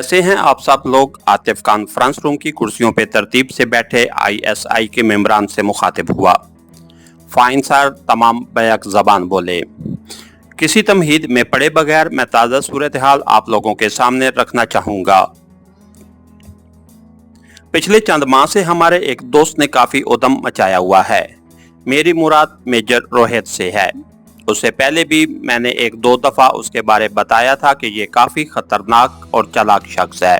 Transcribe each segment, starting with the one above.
कैसे हैं आप सब लोग। आतिफ कॉन्फ्रेंस रूम की कुर्सियों पे तरतीब से बैठे आईएसआई के मेंबरान से मुखातिब हुआ। फाइन सर, तमाम बैक जबान बोले। किसी तमहीद में पड़े बगैर मैं ताज़ा सूरत हाल आप लोगों के सामने रखना चाहूँगा। पिछले चंद माह से हमारे एक दोस्त ने काफ़ी उद्यम मचाया हुआ है। मेरी मुराद मेजर रोहित से है। उससे पहले भी मैंने एक दो दफ़ा उसके बारे बताया था कि ये काफ़ी ख़तरनाक और चालाक शख्स है,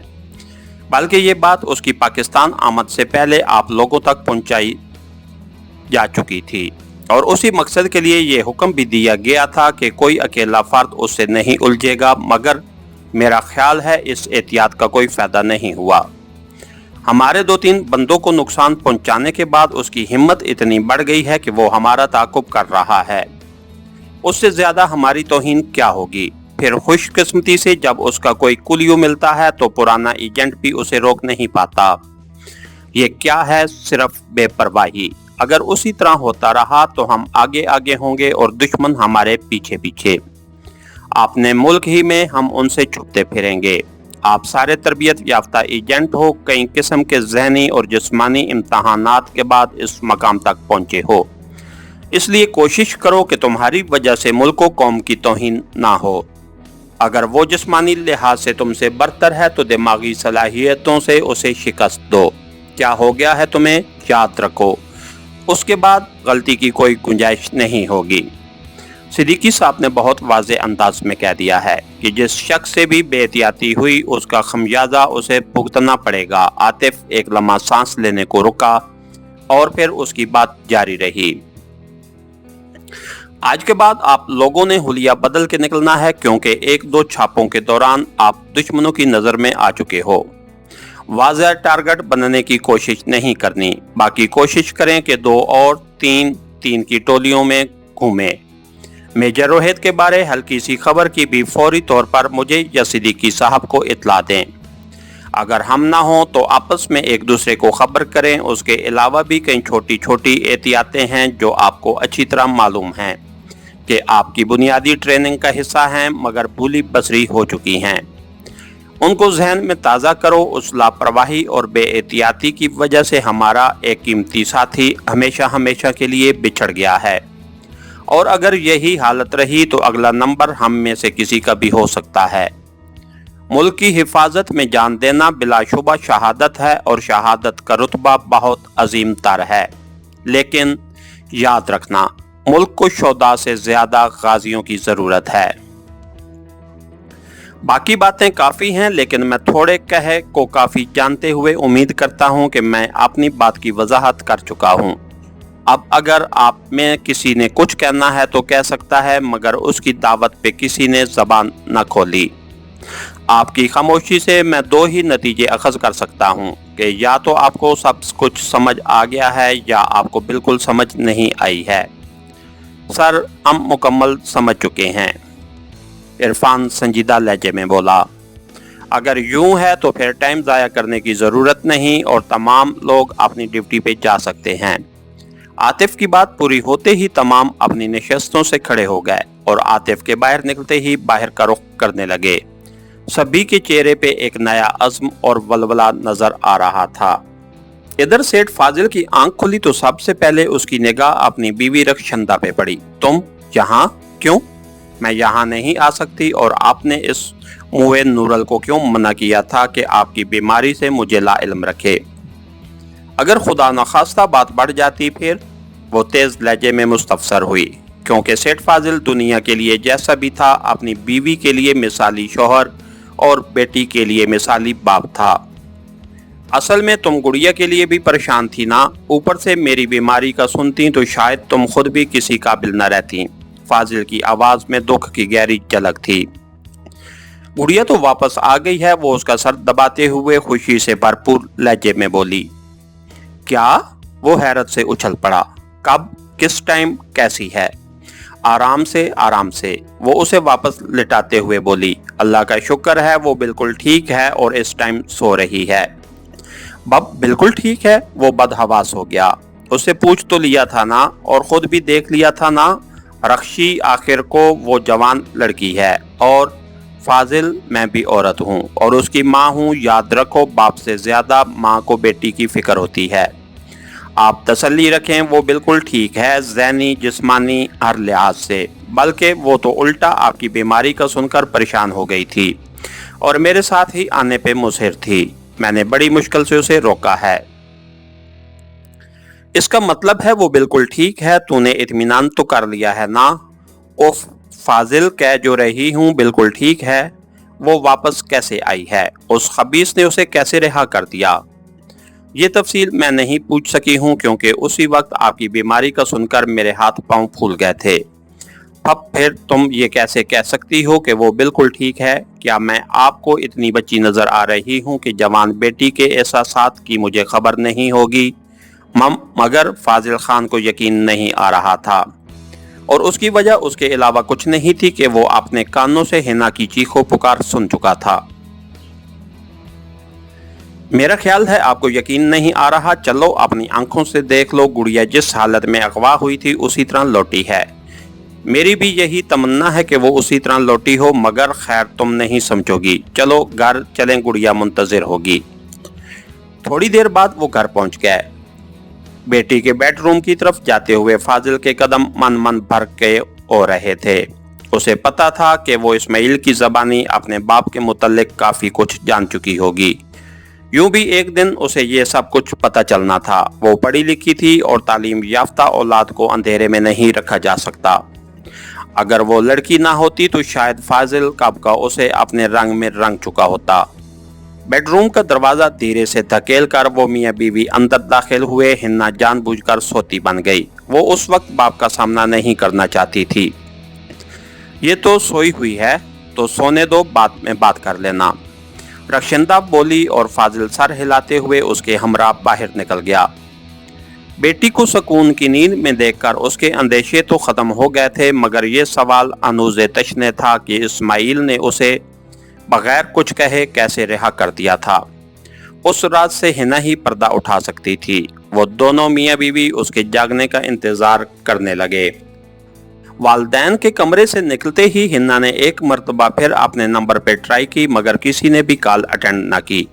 बल्कि ये बात उसकी पाकिस्तान आमद से पहले आप लोगों तक पहुंचाई जा चुकी थी और उसी मकसद के लिए ये हुक्म भी दिया गया था कि कोई अकेला फ़र्द उससे नहीं उलझेगा, मगर मेरा ख्याल है इस एहतियात का कोई फ़ायदा नहीं हुआ। हमारे 2-3 बंदों को नुकसान पहुंचाने के बाद उसकी हिम्मत इतनी बढ़ गई है कि वो हमारा ताक़ुब कर रहा है। उससे ज़्यादा हमारी तौहीन क्या होगी। फिर खुशकिस्मती से जब उसका कोई कुलियो मिलता है तो पुराना एजेंट भी उसे रोक नहीं पाता। ये क्या है, सिर्फ बेपरवाही। अगर उसी तरह होता रहा तो हम आगे आगे होंगे और दुश्मन हमारे पीछे पीछे। अपने मुल्क ही में हम उनसे छुपते फिरेंगे। आप सारे तरबियत याफ्ता एजेंट हो, कई किस्म के जहनी और जिस्मानी इम्तहानात के बाद इस मकाम तक पहुँचे हो, इसलिए कोशिश करो कि तुम्हारी वजह से मुल्क को कौम की तौहीन ना हो। अगर वो जिस्मानी लिहाज से तुमसे बरतर है तो दिमागी सलाहियतों से उसे शिकस्त दो। क्या हो गया है तुम्हें, याद रखो। उसके बाद गलती की कोई गुंजाइश नहीं होगी। सिद्दीकी साहब ने बहुत वाज़े अंदाज में कह दिया है कि जिस शख्स से भी बेहतियाती हुई उसका खमियाजा उसे भुगतना पड़ेगा। आतिफ एक लम्हा सांस लेने को रुका और फिर उसकी बात जारी रही। आज के बाद आप लोगों ने हुलिया बदल के निकलना है, क्योंकि 1-2 छापों के दौरान आप दुश्मनों की नज़र में आ चुके हो। वाज़ेह टारगेट बनने की कोशिश नहीं करनी। बाकी कोशिश करें कि 2 और 3 की टोलियों में घूमें। मेजर रोहित के बारे हल्की सी खबर की भी फौरी तौर पर मुझे या सिद्दीकी साहब को इत्तला दें। अगर हम ना हों तो आपस में एक दूसरे को खबर करें। उसके अलावा भी कई छोटी छोटी एहतियातें हैं जो आपको अच्छी तरह मालूम हैं कि आपकी बुनियादी ट्रेनिंग का हिस्सा हैं, मगर भूली बसरी हो चुकी हैं। उनको जहन में ताज़ा करो। उस लापरवाही और बेएहतियाती की वजह से हमारा एक कीमती साथी हमेशा हमेशा के लिए बिछड़ गया है, और अगर यही हालत रही तो अगला नंबर हम में से किसी का भी हो सकता है। मुल्क की हिफाजत में जान देना बिलाशुबा शहादत है, और शहादत का रुतबा बहुत अजीम तर है। लेकिन याद रखना, मुल्क को शोदा से ज्यादा गाजियों की जरूरत है। बाकी बातें काफ़ी हैं, लेकिन मैं थोड़े कहे को काफ़ी जानते हुए उम्मीद करता हूं कि मैं अपनी बात की वजाहत कर चुका हूं। अब अगर आप में किसी ने कुछ कहना है तो कह सकता है, मगर उसकी दावत पे किसी ने जबान न खोली। आपकी खामोशी से मैं 2 ही नतीजे अखज़ कर सकता हूं कि या तो आपको सब कुछ समझ आ गया है या आपको बिल्कुल समझ नहीं आई है। सर, हम मुकम्मल समझ चुके हैं, इरफान संजीदा लहजे में बोला। अगर यूं है तो फिर टाइम ज़ाया करने की ज़रूरत नहीं और तमाम लोग अपनी ड्यूटी पे जा सकते हैं। आतिफ की बात पूरी होते ही तमाम अपनी नशस्तों से खड़े हो गए और आतिफ के बाहर निकलते ही बाहर का रुख करने लगे। सभी के चेहरे पे एक नया अज़्म और वलवला नजर आ रहा था। इधर सेठ फाजिल की आंख खुली तो सबसे पहले उसकी निगाह अपनी बीवी रक्षंदा पे पड़ी। तुम यहाँ क्यों? मैं यहाँ नहीं आ सकती, और आपने इस मुए नूरल को क्यों मना किया था कि आपकी बीमारी से मुझे लाइल्म रखे? अगर खुदा न खास्ता बात बढ़ जाती फिर? वो तेज लहजे में मुस्तफसर हुई, क्योंकि सेठ फाजिल दुनिया के लिए जैसा भी था, अपनी बीवी के लिए मिसाली शौहर और बेटी के लिए मिसाली बाप था। असल में तुम गुड़िया के लिए भी परेशान थी ना। ऊपर से मेरी बीमारी का सुनती तो शायद तुम खुद भी किसी काबिल न रहती। फाजिल की आवाज में दुख की गहरी झलक थी। गुड़िया तो वापस आ गई है, वो उसका सर दबाते हुए खुशी से भरपूर लहजे में बोली। क्या? वो हैरत से उछल पड़ा। कब, किस टाइम, कैसी है? आराम से वो उसे वापस लिटाते हुए बोली। अल्लाह का शुक्र है, वो बिल्कुल ठीक है और इस टाइम सो रही है। बब बिल्कुल ठीक है? वो बदहवास हो गया। उससे पूछ तो लिया था ना, और खुद भी देख लिया था ना। रख्शी आखिर को वो जवान लड़की है, और فاضل میں بھی عورت ہوں اور اس کی ماں ہوں، یاد رکھو باپ سے زیادہ ماں کو بیٹی کی فکر ہوتی ہے۔ آپ تسلی رکھیں، وہ بالکل ٹھیک ہے، ذہنی جسمانی ہر لحاظ سے، بلکہ وہ تو الٹا آپ کی بیماری کا سن کر پریشان ہو گئی تھی اور میرے ساتھ ہی آنے پہ مصر تھی۔ میں نے بڑی مشکل سے اسے روکا ہے۔ اس کا مطلب ہے وہ بالکل ٹھیک ہے، تو نے اطمینان تو کر لیا ہے نا؟ اوف فاضل، کہہ جو رہی ہوں بالکل ٹھیک ہے۔ وہ واپس کیسے آئی ہے؟ اس خبیث نے اسے کیسے رہا کر دیا؟ یہ تفصیل میں نہیں پوچھ سکی ہوں کیونکہ اسی وقت آپ کی بیماری کا سن کر میرے ہاتھ پاؤں پھول گئے تھے۔ اب پھر تم یہ کیسے کہہ سکتی ہو کہ وہ بالکل ٹھیک ہے؟ کیا میں آپ کو اتنی بچی نظر آ رہی ہوں کہ جوان بیٹی کے احساسات کی مجھے خبر نہیں ہوگی؟ مگر فاضل خان کو یقین نہیں آ رہا تھا، اور اس کی وجہ اس کے علاوہ کچھ نہیں تھی کہ وہ اپنے کانوں سے حنا کی چیخو پکار سن چکا تھا۔ میرا خیال ہے آپ کو یقین نہیں آ رہا، چلو اپنی آنکھوں سے دیکھ لو، گڑیا جس حالت میں اغوا ہوئی تھی اسی طرح لوٹی ہے۔ میری بھی یہی تمنا ہے کہ وہ اسی طرح لوٹی ہو، مگر خیر تم نہیں سمجھو گی۔ چلو گھر چلیں، گڑیا منتظر ہوگی۔ تھوڑی دیر بعد وہ گھر پہنچ گئے۔ بیٹی کے بیڈ روم کی طرف جاتے ہوئے فاضل کے قدم من بھر کے ہو رہے تھے۔ اسے پتا تھا کہ وہ اسماعیل کی زبانی اپنے باپ کے متعلق کافی کچھ جان چکی ہوگی۔ یوں بھی ایک دن اسے یہ سب کچھ پتہ چلنا تھا۔ وہ پڑھی لکھی تھی اور تعلیم یافتہ اولاد کو اندھیرے میں نہیں رکھا جا سکتا۔ اگر وہ لڑکی نہ ہوتی تو شاید فاضل کب کا اسے اپنے رنگ میں رنگ چکا ہوتا۔ بیڈ روم کا دروازہ دھیرے سے دھکیل کر وہ میاں بیوی اندر داخل ہوئے۔ حنا جان بوجھ کر سوتی بن گئی۔ وہ اس وقت باپ کا سامنا نہیں کرنا چاہتی تھی۔ یہ تو سوئی ہوئی ہے تو سونے دو، بعد میں بات کر لینا، رخشندہ بولی، اور فاضل سر ہلاتے ہوئے اس کے ہمراہ باہر نکل گیا۔ بیٹی کو سکون کی نیند میں دیکھ کر اس کے اندیشے تو ختم ہو گئے تھے، مگر یہ سوال ہنوز تشنے تھا کہ اسماعیل نے اسے بغیر کچھ کہے کیسے رہا کر دیا تھا۔ اس رات سے حنا ہی پردہ اٹھا سکتی تھی۔ وہ دونوں میاں بیوی اس کے جاگنے کا انتظار کرنے لگے۔ والدین کے کمرے سے نکلتے ہی حنا نے ایک مرتبہ پھر اپنے نمبر پہ ٹرائی کی، مگر کسی نے بھی کال اٹینڈ نہ کی۔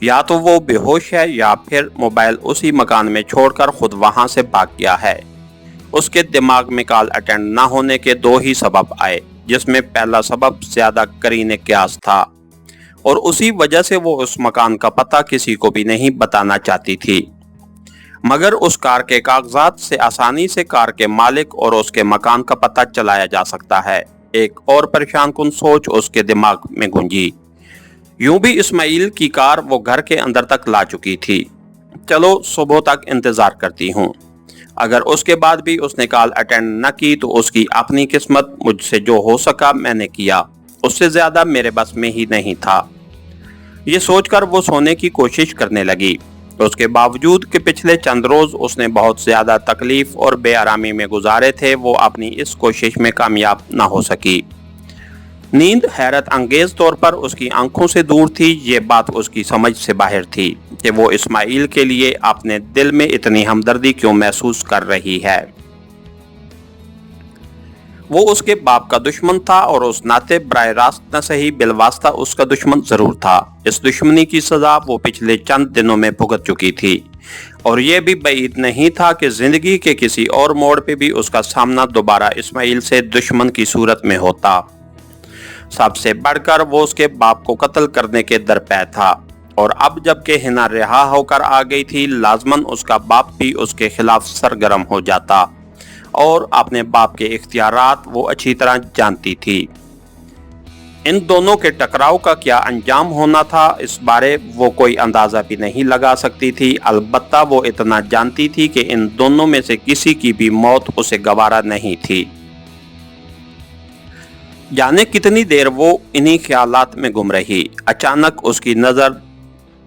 یا تو وہ بے ہوش ہے یا پھر موبائل اسی مکان میں چھوڑ کر خود وہاں سے بھاگ گیا ہے۔ اس کے دماغ میں کال اٹینڈ نہ ہونے کے دو ہی سبب آئے، جس میں پہلا سبب زیادہ قرین قیاس تھا، اور اسی وجہ سے وہ اس مکان کا پتہ کسی کو بھی نہیں بتانا چاہتی تھی۔ مگر اس کار کے کاغذات سے آسانی سے کار کے مالک اور اس کے مکان کا پتہ چلایا جا سکتا ہے۔ ایک اور پریشان کن سوچ اس کے دماغ میں گونجی۔ یوں بھی اسماعیل کی کار وہ گھر کے اندر تک لا چکی تھی۔ چلو صبح تک انتظار کرتی ہوں۔ اگر اس کے بعد بھی اس نے کال اٹینڈ نہ کی تو اس کی اپنی قسمت، مجھ سے جو ہو سکا میں نے کیا، اس سے زیادہ میرے بس میں ہی نہیں تھا۔ یہ سوچ کر وہ سونے کی کوشش کرنے لگی۔ اس کے باوجود کہ پچھلے چند روز اس نے بہت زیادہ تکلیف اور بے آرامی میں گزارے تھے، وہ اپنی اس کوشش میں کامیاب نہ ہو سکی۔ نیند حیرت انگیز طور پر اس کی آنکھوں سے دور تھی۔ یہ بات اس کی سمجھ سے باہر تھی کہ وہ اسماعیل کے لیے اپنے دل میں اتنی ہمدردی کیوں محسوس کر رہی ہے۔ وہ اس کے باپ کا دشمن تھا اور اس ناطے براہ راست نہ صحیح بالواسطہ اس کا دشمن ضرور تھا۔ اس دشمنی کی سزا وہ پچھلے چند دنوں میں بھگت چکی تھی، اور یہ بھی بعید نہیں تھا کہ زندگی کے کسی اور موڑ پہ بھی اس کا سامنا دوبارہ اسماعیل سے دشمن کی صورت میں ہوتا۔ سب سے بڑھ کر وہ اس کے باپ کو قتل کرنے کے درپے تھا، اور اب جب کہ حنا رہا ہو کر آ گئی تھی، لازماً اس کا باپ بھی اس کے خلاف سرگرم ہو جاتا، اور اپنے باپ کے اختیارات وہ اچھی طرح جانتی تھی۔ ان دونوں کے ٹکراؤ کا کیا انجام ہونا تھا، اس بارے وہ کوئی اندازہ بھی نہیں لگا سکتی تھی۔ البتہ وہ اتنا جانتی تھی کہ ان دونوں میں سے کسی کی بھی موت اسے گوارا نہیں تھی۔ جانے کتنی دیر وہ انہی خیالات میں گم رہی۔ اچانک اس کی نظر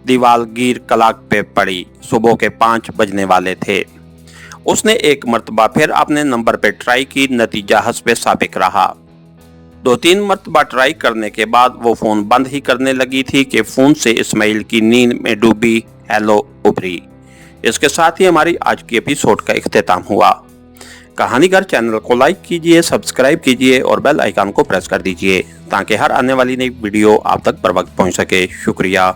دیوال گیر کلاک پہ پڑی۔ صبح کے 5 بجنے والے تھے۔ اس نے ایک مرتبہ پھر اپنے نمبر پہ ٹرائی کی، نتیجہ حسب سابق رہا۔ 2-3 مرتبہ ٹرائی کرنے کے بعد وہ فون بند ہی کرنے لگی تھی کہ فون سے اسماعیل کی نیند میں ڈوبی ہیلو ابھری۔ اس کے ساتھ ہی ہماری آج کی ایپیسوڈ کا اختتام ہوا۔ कहानीगर चैनल को लाइक कीजिए, सब्सक्राइब कीजिए और बेल आइकन को प्रेस कर दीजिए ताकि हर आने वाली नई वीडियो आप तक बर वक्त पहुंच सके। शुक्रिया।